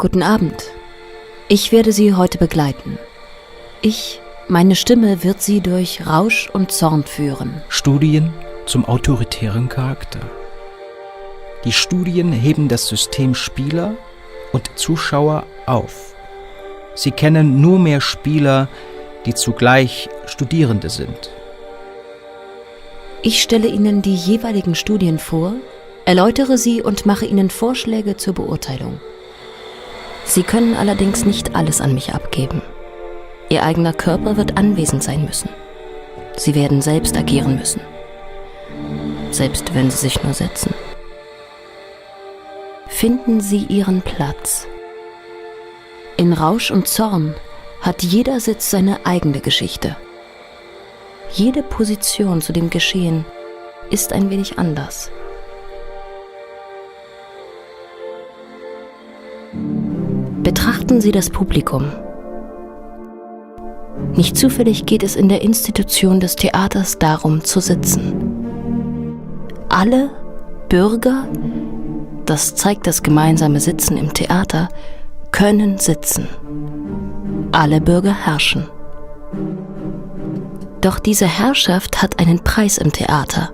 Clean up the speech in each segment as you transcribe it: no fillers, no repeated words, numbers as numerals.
Guten Abend. Ich werde Sie heute begleiten. Meine Stimme wird Sie durch Rausch und Zorn führen. Studien zum autoritären Charakter. Die Studien heben das System Spieler und Zuschauer auf. Sie kennen nur mehr Spieler, die zugleich Studierende sind. Ich stelle Ihnen die jeweiligen Studien vor, erläutere sie und mache Ihnen Vorschläge zur Beurteilung. Sie können allerdings nicht alles an mich abgeben. Ihr eigener Körper wird anwesend sein müssen. Sie werden selbst agieren müssen. Selbst wenn Sie sich nur setzen. Finden Sie Ihren Platz. In Rausch und Zorn hat jeder Sitz seine eigene Geschichte. Jede Position zu dem Geschehen ist ein wenig anders. Betrachten Sie das Publikum. Nicht zufällig geht es in der Institution des Theaters darum, zu sitzen. Alle Bürger, das zeigt das gemeinsame Sitzen im Theater, können sitzen. Alle Bürger herrschen. Doch diese Herrschaft hat einen Preis im Theater.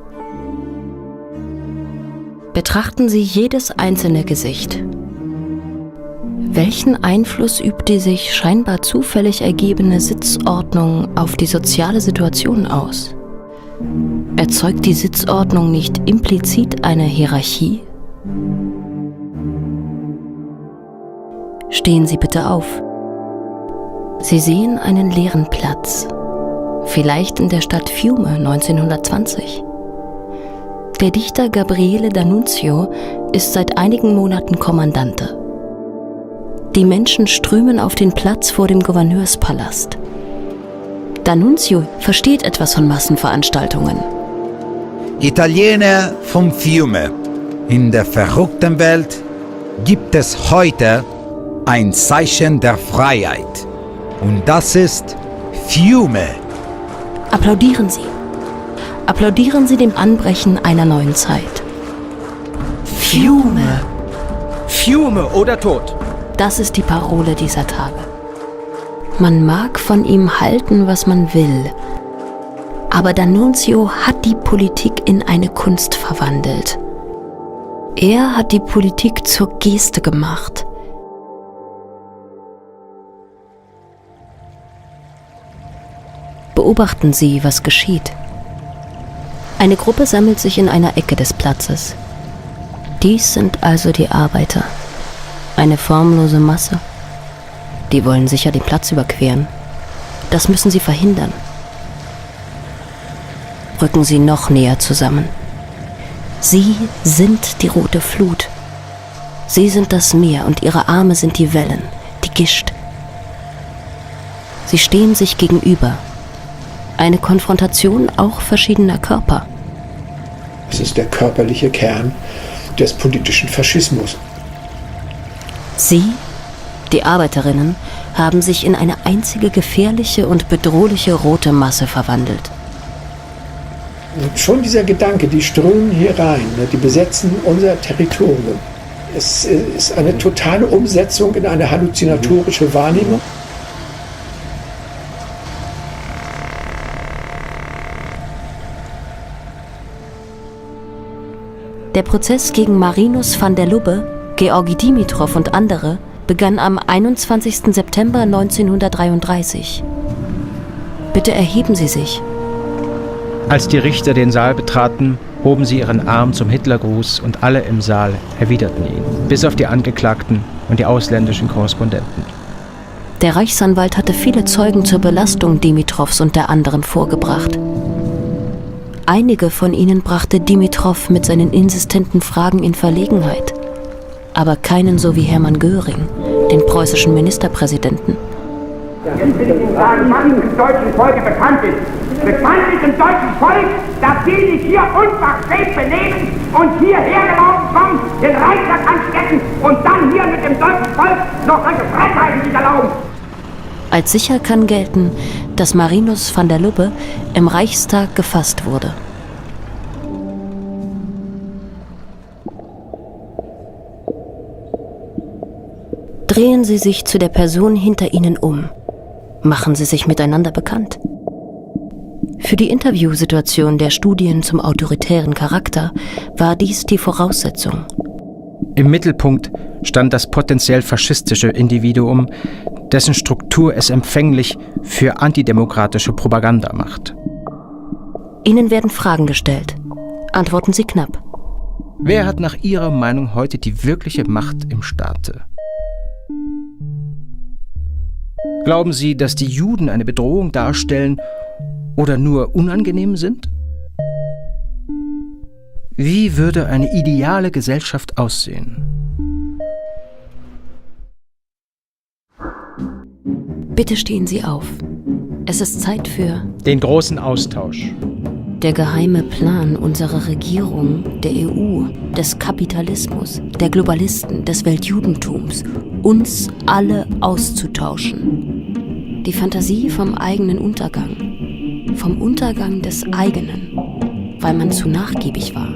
Betrachten Sie jedes einzelne Gesicht. Welchen Einfluss übt die sich scheinbar zufällig ergebene Sitzordnung auf die soziale Situation aus? Erzeugt die Sitzordnung nicht implizit eine Hierarchie? Stehen Sie bitte auf. Sie sehen einen leeren Platz, vielleicht in der Stadt Fiume 1920. Der Dichter Gabriele D'Annunzio ist seit einigen Monaten Kommandante. Die Menschen strömen auf den Platz vor dem Gouverneurspalast. D'Annunzio versteht etwas von Massenveranstaltungen. Italiener vom Fiume. In der verrückten Welt gibt es heute ein Zeichen der Freiheit. Und das ist Fiume. Applaudieren Sie. Applaudieren Sie dem Anbrechen einer neuen Zeit. Fiume. Fiume oder Tod. Das ist die Parole dieser Tage. Man mag von ihm halten, was man will. Aber D'Annunzio hat die Politik in eine Kunst verwandelt. Er hat die Politik zur Geste gemacht. Beobachten Sie, was geschieht. Eine Gruppe sammelt sich in einer Ecke des Platzes. Dies sind also die Arbeiter. Eine formlose Masse. Die wollen sicher den Platz überqueren. Das müssen sie verhindern. Rücken Sie noch näher zusammen. Sie sind die rote Flut. Sie sind das Meer und Ihre Arme sind die Wellen, die Gischt. Sie stehen sich gegenüber. Eine Konfrontation auch verschiedener Körper. Es ist der körperliche Kern des politischen Faschismus. Sie, die Arbeiterinnen, haben sich in eine einzige gefährliche und bedrohliche rote Masse verwandelt. Und schon dieser Gedanke, die strömen hier rein, die besetzen unser Territorium. Es ist eine totale Umsetzung in eine halluzinatorische Wahrnehmung. Der Prozess gegen Marinus van der Lubbe, Georgi Dimitrow und andere begann am 21. September 1933. Bitte erheben Sie sich. Als die Richter den Saal betraten, hoben sie ihren Arm zum Hitlergruß und alle im Saal erwiderten ihn, bis auf die Angeklagten und die ausländischen Korrespondenten. Der Reichsanwalt hatte viele Zeugen zur Belastung Dimitrows und der anderen vorgebracht. Einige von ihnen brachte Dimitrow mit seinen insistenten Fragen in Verlegenheit. Aber keinen so wie Hermann Göring, den preußischen Ministerpräsidenten. Jetzt will ich Ihnen sagen, was im deutschen Volke bekannt ist. Bekannt ist im deutschen Volk, dass die sich hier unverschämt benehmen und hierher gelaufen kommen, den Reichstag anstecken und dann hier mit dem deutschen Volk noch solche Freiheiten sich erlauben. Als sicher kann gelten, dass Marinus van der Lubbe im Reichstag gefasst wurde. Drehen Sie sich zu der Person hinter Ihnen um. Machen Sie sich miteinander bekannt. Für die Interviewsituation der Studien zum autoritären Charakter war dies die Voraussetzung. Im Mittelpunkt stand das potenziell faschistische Individuum, dessen Struktur es empfänglich für antidemokratische Propaganda macht. Ihnen werden Fragen gestellt. Antworten Sie knapp. Wer hat nach Ihrer Meinung heute die wirkliche Macht im Staate? Glauben Sie, dass die Juden eine Bedrohung darstellen oder nur unangenehm sind? Wie würde eine ideale Gesellschaft aussehen? Bitte stehen Sie auf. Es ist Zeit für den großen Austausch. der geheime Plan unserer Regierung, der EU, des Kapitalismus, der Globalisten, des Weltjudentums, uns alle auszutauschen. Die Fantasie vom eigenen Untergang, vom Untergang des eigenen, weil man zu nachgiebig war,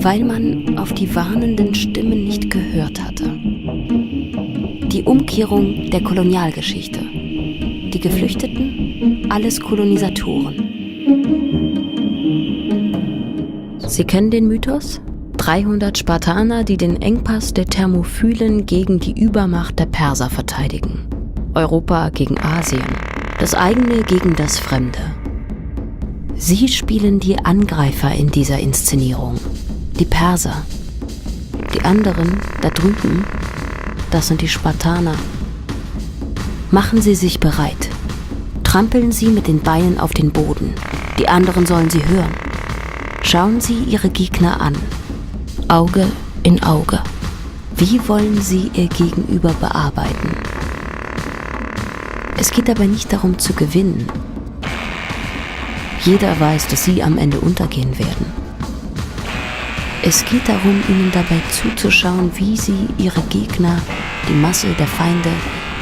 weil man auf die warnenden Stimmen nicht gehört hatte. Die Umkehrung der Kolonialgeschichte, die Geflüchteten, alles Kolonisatoren. Sie kennen den Mythos? 300 Spartaner, die den Engpass der Thermophylen gegen die Übermacht der Perser verteidigen. Europa gegen Asien, das eigene gegen das Fremde. Sie spielen die Angreifer in dieser Inszenierung, die Perser. Die anderen, da drüben, das sind die Spartaner. Machen Sie sich bereit. Trampeln Sie mit den Beinen auf den Boden. Die anderen sollen Sie hören. Schauen Sie Ihre Gegner an. Auge in Auge. Wie wollen Sie Ihr Gegenüber bearbeiten? Es geht aber nicht darum zu gewinnen. Jeder weiß, dass Sie am Ende untergehen werden. Es geht darum, Ihnen dabei zuzuschauen, wie Sie Ihre Gegner, die Masse der Feinde,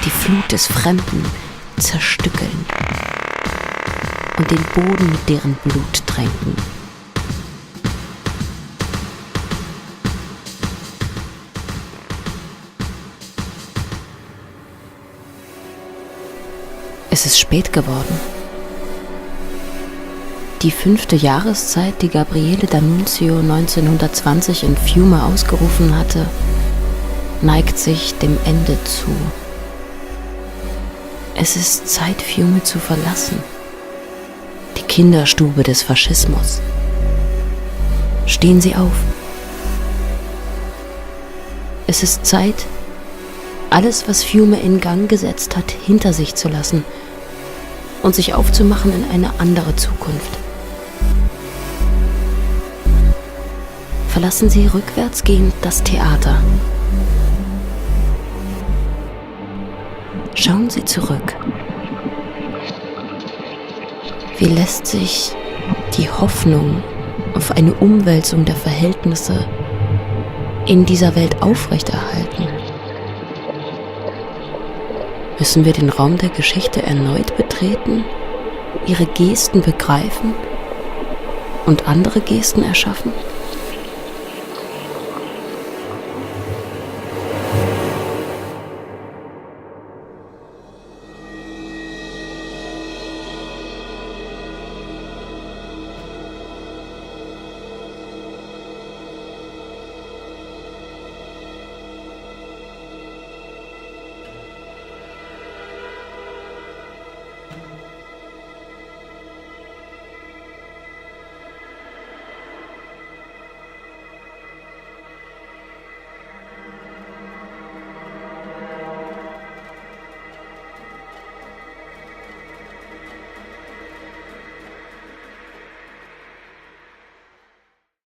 die Flut des Fremden zerstückeln und den Boden mit deren Blut tränken. Es ist spät geworden. Die 5. Jahreszeit, die Gabriele D'Annunzio 1920 in Fiume ausgerufen hatte, neigt sich dem Ende zu. Es ist Zeit, Fiume zu verlassen. Die Kinderstube des Faschismus. Stehen Sie auf. Es ist Zeit, alles, was Fiume in Gang gesetzt hat, hinter sich zu lassen und sich aufzumachen in eine andere Zukunft. Verlassen Sie rückwärtsgehend das Theater. Schauen Sie zurück. Wie lässt sich die Hoffnung auf eine Umwälzung der Verhältnisse in dieser Welt aufrechterhalten? Müssen wir den Raum der Geschichte erneut betreten, ihre Gesten begreifen und andere Gesten erschaffen?